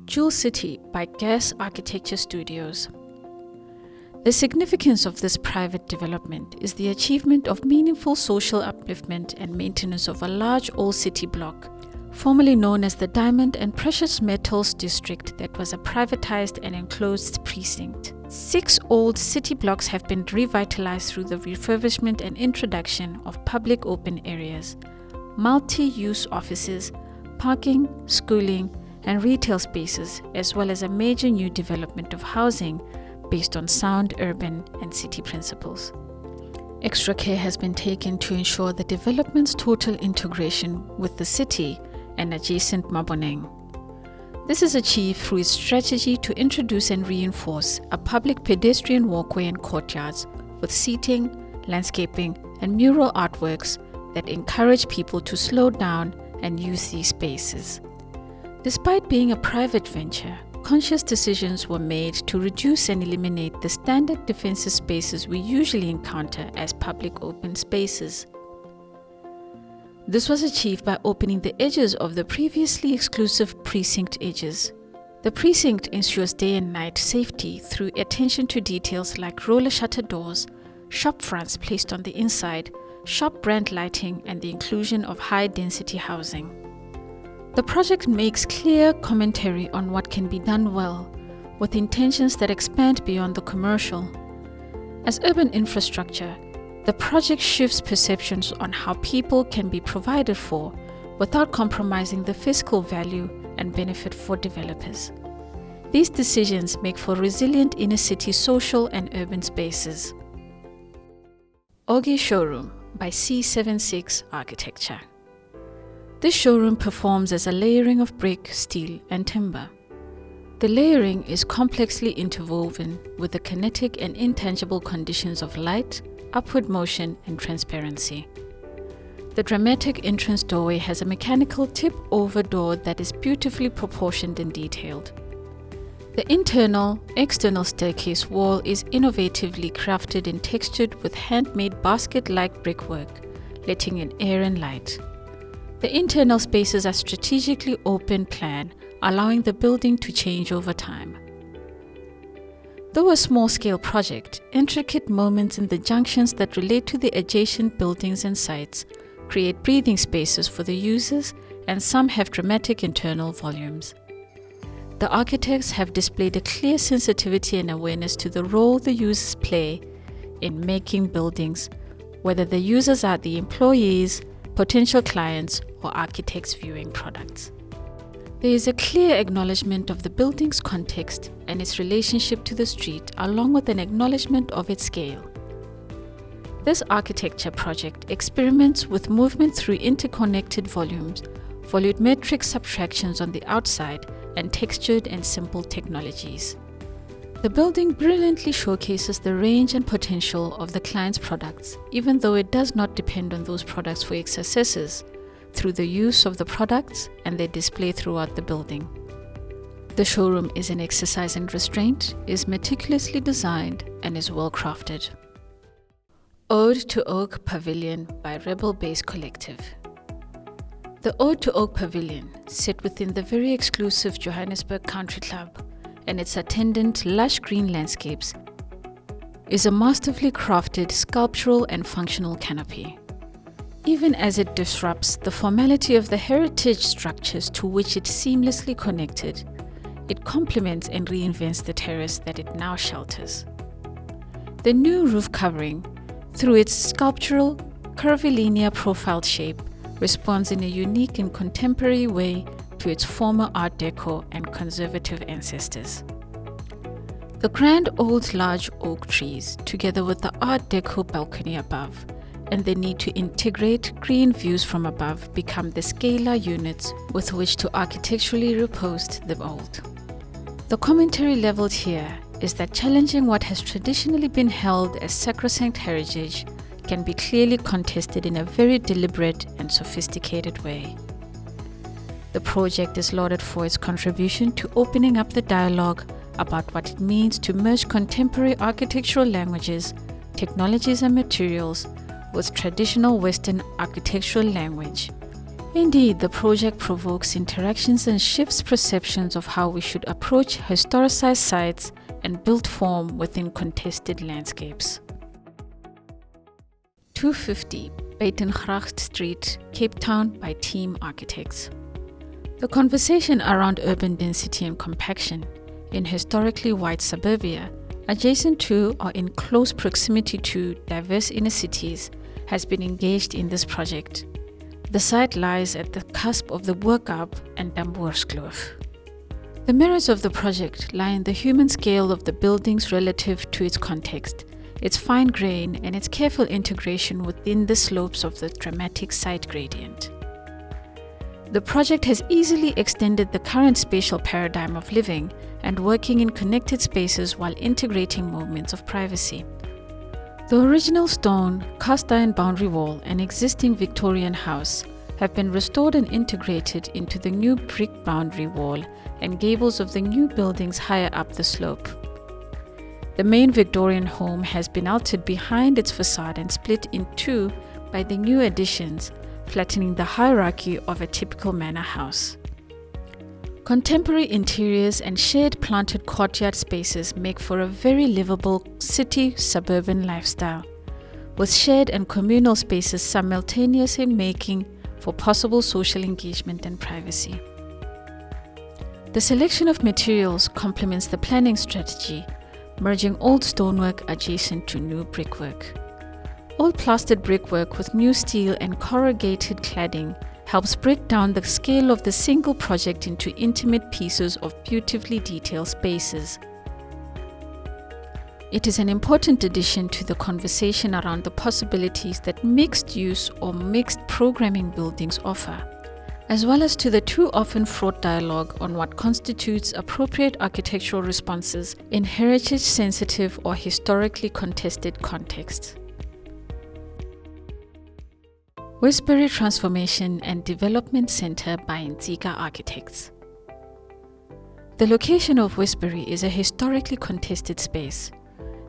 Jewel City by Gas Architecture Studios. The significance of this private development is the achievement of meaningful social upliftment and maintenance of a large old city block, formerly known as the Diamond and Precious Metals District, that was a privatized and enclosed precinct. 6 old city blocks have been revitalized through the refurbishment and introduction of public open areas, multi-use offices, parking, schooling, and retail spaces, as well as a major new development of housing based on sound urban and city principles. Extra care has been taken to ensure the development's total integration with the city and adjacent Maboneng. This is achieved through its strategy to introduce and reinforce a public pedestrian walkway and courtyards with seating, landscaping, and mural artworks that encourage people to slow down and use these spaces. Despite being a private venture, conscious decisions were made to reduce and eliminate the standard defensive spaces we usually encounter as public open spaces. This was achieved by opening the edges of the previously exclusive precinct edges. The precinct ensures day and night safety through attention to details like roller shutter doors, shop fronts placed on the inside, shop brand lighting, and the inclusion of high-density housing. The project makes clear commentary on what can be done well, with intentions that expand beyond the commercial. As urban infrastructure, the project shifts perceptions on how people can be provided for without compromising the fiscal value and benefit for developers. These decisions make for resilient inner-city social and urban spaces. Ogi Showroom by C76 Architecture. This showroom performs as a layering of brick, steel, and timber. The layering is complexly interwoven with the kinetic and intangible conditions of light, upward motion, and transparency. The dramatic entrance doorway has a mechanical tip-over door that is beautifully proportioned and detailed. The internal, external staircase wall is innovatively crafted and textured with handmade basket-like brickwork, letting in air and light. The internal spaces are strategically open plan, allowing the building to change over time. Though a small-scale project, intricate moments in the junctions that relate to the adjacent buildings and sites create breathing spaces for the users, and some have dramatic internal volumes. The architects have displayed a clear sensitivity and awareness to the role the users play in making buildings, whether the users are the employees, potential clients, or architects viewing products. There is a clear acknowledgement of the building's context and its relationship to the street, along with an acknowledgement of its scale. This architecture project experiments with movement through interconnected volumes, volumetric subtractions on the outside, and textured and simple technologies. The building brilliantly showcases the range and potential of the client's products, even though it does not depend on those products for its successes, through the use of the products and their display throughout the building. The showroom is an exercise in restraint, is meticulously designed, and is well crafted. Ode to Oak Pavilion by Rebel Base Collective. The Ode to Oak Pavilion, set within the very exclusive Johannesburg Country Club and its attendant lush green landscapes, is a masterfully crafted sculptural and functional canopy. Even as it disrupts the formality of the heritage structures to which it seamlessly connected, it complements and reinvents the terrace that it now shelters. The new roof covering, through its sculptural, curvilinear profile shape, responds in a unique and contemporary way to its former Art Deco and conservative ancestors. The grand old large oak trees, together with the Art Deco balcony above, and the need to integrate green views from above, become the scalar units with which to architecturally repost the old. The commentary leveled here is that challenging what has traditionally been held as sacrosanct heritage can be clearly contested in a very deliberate and sophisticated way. The project is lauded for its contribution to opening up the dialogue about what it means to merge contemporary architectural languages, technologies, and materials with traditional Western architectural language, Indeed, the project provokes interactions and shifts perceptions of how we should approach historicized sites and build form within contested landscapes. 250 Buitengracht Street, Cape Town by Team Architects. The conversation around urban density and compaction in historically white suburbia, adjacent to or in close proximity to diverse inner cities, has been engaged in this project. The site lies at the cusp of the Workup and Damboerskloof. The merits of the project lie in the human scale of the buildings relative to its context, its fine grain, and its careful integration within the slopes of the dramatic site gradient. The project has easily extended the current spatial paradigm of living and working in connected spaces while integrating moments of privacy. The original stone, cast iron boundary wall and existing Victorian house have been restored and integrated into the new brick boundary wall and gables of the new buildings higher up the slope. The main Victorian home has been altered behind its facade and split in two by the new additions, flattening the hierarchy of a typical manor house. Contemporary interiors and shared planted courtyard spaces make for a very livable city-suburban lifestyle, with shared and communal spaces simultaneously making for possible social engagement and privacy. The selection of materials complements the planning strategy, merging old stonework adjacent to new brickwork. Old plastered brickwork with new steel and corrugated cladding helps break down the scale of the single project into intimate pieces of beautifully detailed spaces. It is an important addition to the conversation around the possibilities that mixed-use or mixed programming buildings offer, as well as to the too often fraught dialogue on what constitutes appropriate architectural responses in heritage-sensitive or historically contested contexts. Westbury Transformation and Development Center by Ntsika Architects. The location of Westbury is a historically contested space.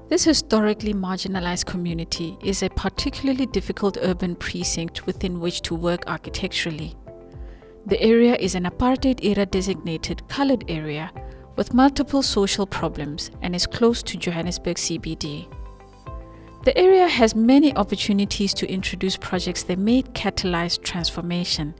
This historically marginalized community is a particularly difficult urban precinct within which to work architecturally. The area is an apartheid-era designated colored area with multiple social problems and is close to Johannesburg CBD. The area has many opportunities to introduce projects that may catalyze transformation.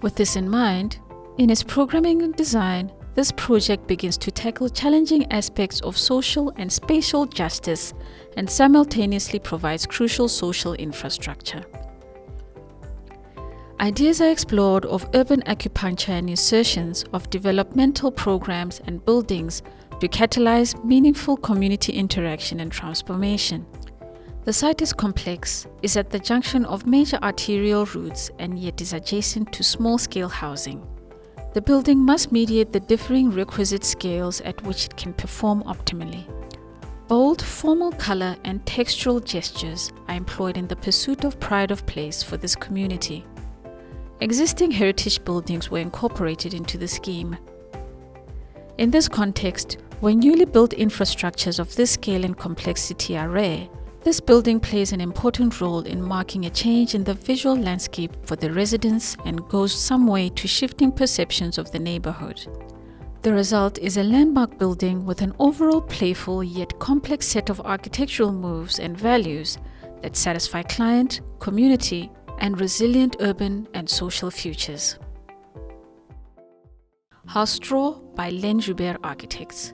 With this in mind, in its programming and design, this project begins to tackle challenging aspects of social and spatial justice and simultaneously provides crucial social infrastructure. Ideas are explored of urban acupuncture and insertions of developmental programs and buildings to catalyze meaningful community interaction and transformation. The site is complex, is at the junction of major arterial routes and yet is adjacent to small-scale housing. The building must mediate the differing requisite scales at which it can perform optimally. Bold, formal color and textural gestures are employed in the pursuit of pride of place for this community. Existing heritage buildings were incorporated into the scheme. In this context, when newly built infrastructures of this scale and complexity are rare, this building plays an important role in marking a change in the visual landscape for the residents and goes some way to shifting perceptions of the neighborhood. The result is a landmark building with an overall playful yet complex set of architectural moves and values that satisfy client, community, and resilient urban and social futures. House Straw by Len Joubert Architects.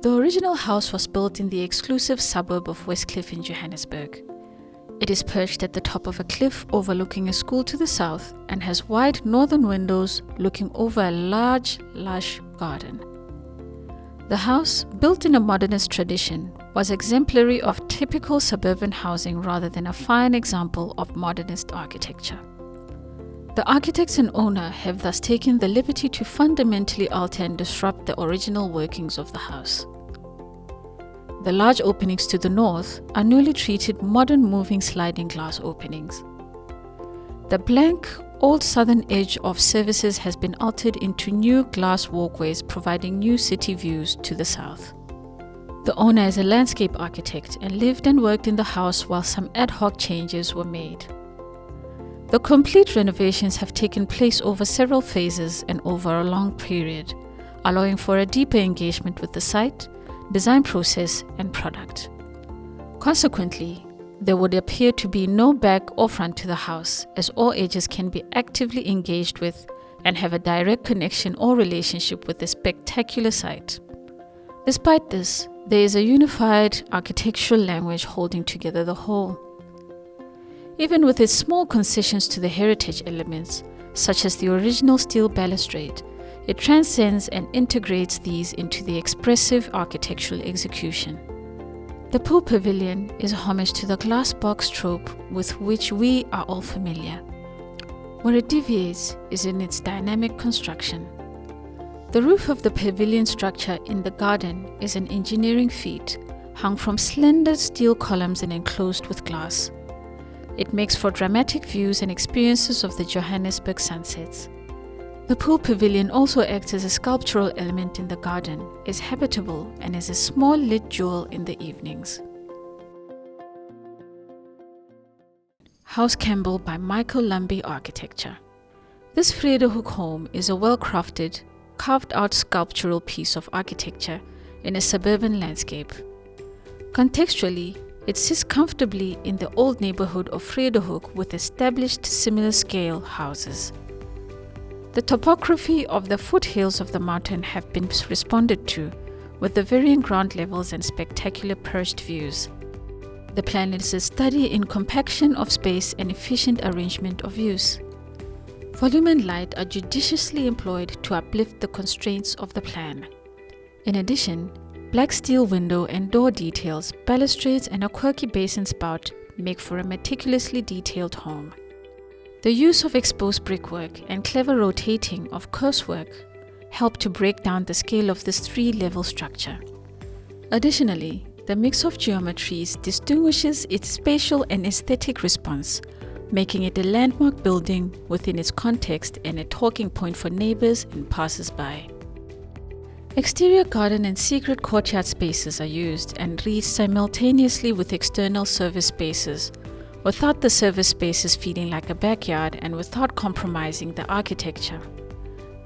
The original house was built in the exclusive suburb of Westcliff in Johannesburg. It is perched at the top of a cliff overlooking a school to the south and has wide northern windows looking over a large, lush garden. The house, built in a modernist tradition, was exemplary of typical suburban housing rather than a fine example of modernist architecture. The architects and owner have thus taken the liberty to fundamentally alter and disrupt the original workings of the house. The large openings to the north are newly treated modern moving sliding glass openings. The blank, old southern edge of services has been altered into new glass walkways providing new city views to the south. The owner is a landscape architect and lived and worked in the house while some ad hoc changes were made. The complete renovations have taken place over several phases and over a long period, allowing for a deeper engagement with the site, design process, and product. Consequently, there would appear to be no back or front to the house, as all edges can be actively engaged with and have a direct connection or relationship with the spectacular site. Despite this, there is a unified architectural language holding together the whole. Even with its small concessions to the heritage elements, such as the original steel balustrade, it transcends and integrates these into the expressive architectural execution. The pool pavilion is a homage to the glass box trope with which we are all familiar. Where it deviates is in its dynamic construction. The roof of the pavilion structure in the garden is an engineering feat, hung from slender steel columns and enclosed with glass. It makes for dramatic views and experiences of the Johannesburg sunsets. The pool pavilion also acts as a sculptural element in the garden, is habitable, and is a small lit jewel in the evenings. House Campbell by Michael Lumby Architecture. This Vredehoek home is a well-crafted, carved-out sculptural piece of architecture in a suburban landscape. Contextually, it sits comfortably in the old neighborhood of Vredehoek with established similar-scale houses. The topography of the foothills of the mountain have been responded to, with the varying ground levels and spectacular perched views. The plan is a study in compaction of space and efficient arrangement of use. Volume and light are judiciously employed to uplift the constraints of the plan. In addition, black steel window and door details, balustrades, and a quirky basin spout make for a meticulously detailed home. The use of exposed brickwork and clever rotating of cursework help to break down the scale of this three-level structure. Additionally, the mix of geometries distinguishes its spatial and aesthetic response, making it a landmark building within its context and a talking point for neighbors and passers-by. Exterior garden and secret courtyard spaces are used and reached simultaneously with external service spaces, without the service spaces feeling like a backyard and without compromising the architecture.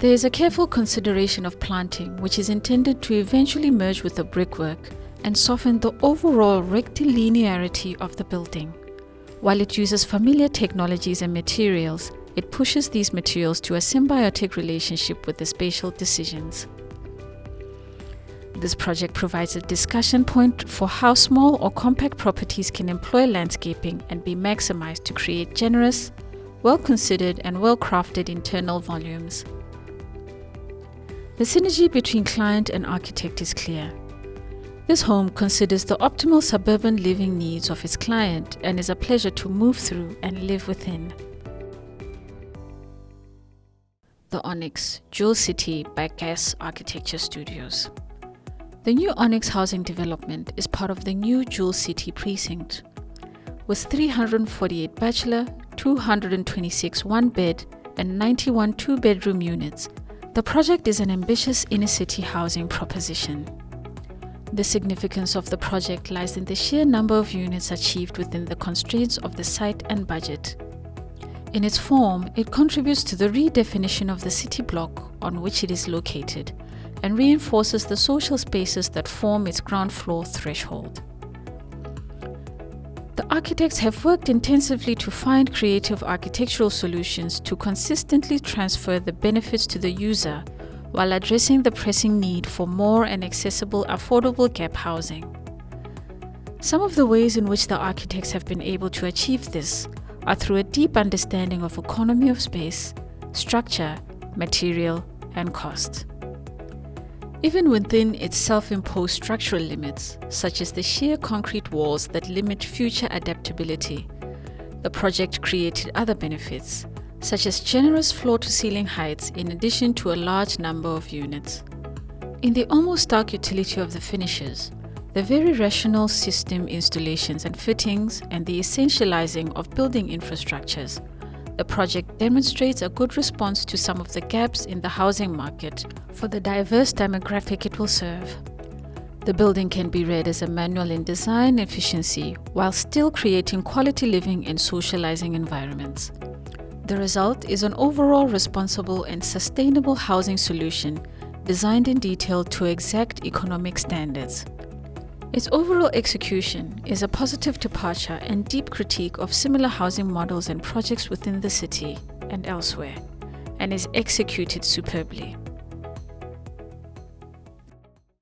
There is a careful consideration of planting, which is intended to eventually merge with the brickwork and soften the overall rectilinearity of the building. While it uses familiar technologies and materials, it pushes these materials to a symbiotic relationship with the spatial decisions. This project provides a discussion point for how small or compact properties can employ landscaping and be maximized to create generous, well-considered and well-crafted internal volumes. The synergy between client and architect is clear. This home considers the optimal suburban living needs of its client and is a pleasure to move through and live within. The Onyx, Jewel City by Gas Architecture Studios. The new Onyx housing development is part of the new Jewel City precinct. With 348 bachelor, 226 one-bed, and 91 two-bedroom units, the project is an ambitious inner-city housing proposition. The significance of the project lies in the sheer number of units achieved within the constraints of the site and budget. In its form, it contributes to the redefinition of the city block on which it is located, and reinforces the social spaces that form its ground floor threshold. The architects have worked intensively to find creative architectural solutions to consistently transfer the benefits to the user while addressing the pressing need for more and accessible, affordable gap housing. Some of the ways in which the architects have been able to achieve this are through a deep understanding of economy of space, structure, material, and cost. Even within its self-imposed structural limits, such as the sheer concrete walls that limit future adaptability, the project created other benefits, such as generous floor-to-ceiling heights in addition to a large number of units. In the almost stark utility of the finishes, the very rational system installations and fittings, and the essentializing of building infrastructures, the project demonstrates a good response to some of the gaps in the housing market for the diverse demographic it will serve. The building can be read as a manual in design efficiency while still creating quality living and socializing environments. The result is an overall responsible and sustainable housing solution designed in detail to exact economic standards. Its overall execution is a positive departure and deep critique of similar housing models and projects within the city and elsewhere, and is executed superbly.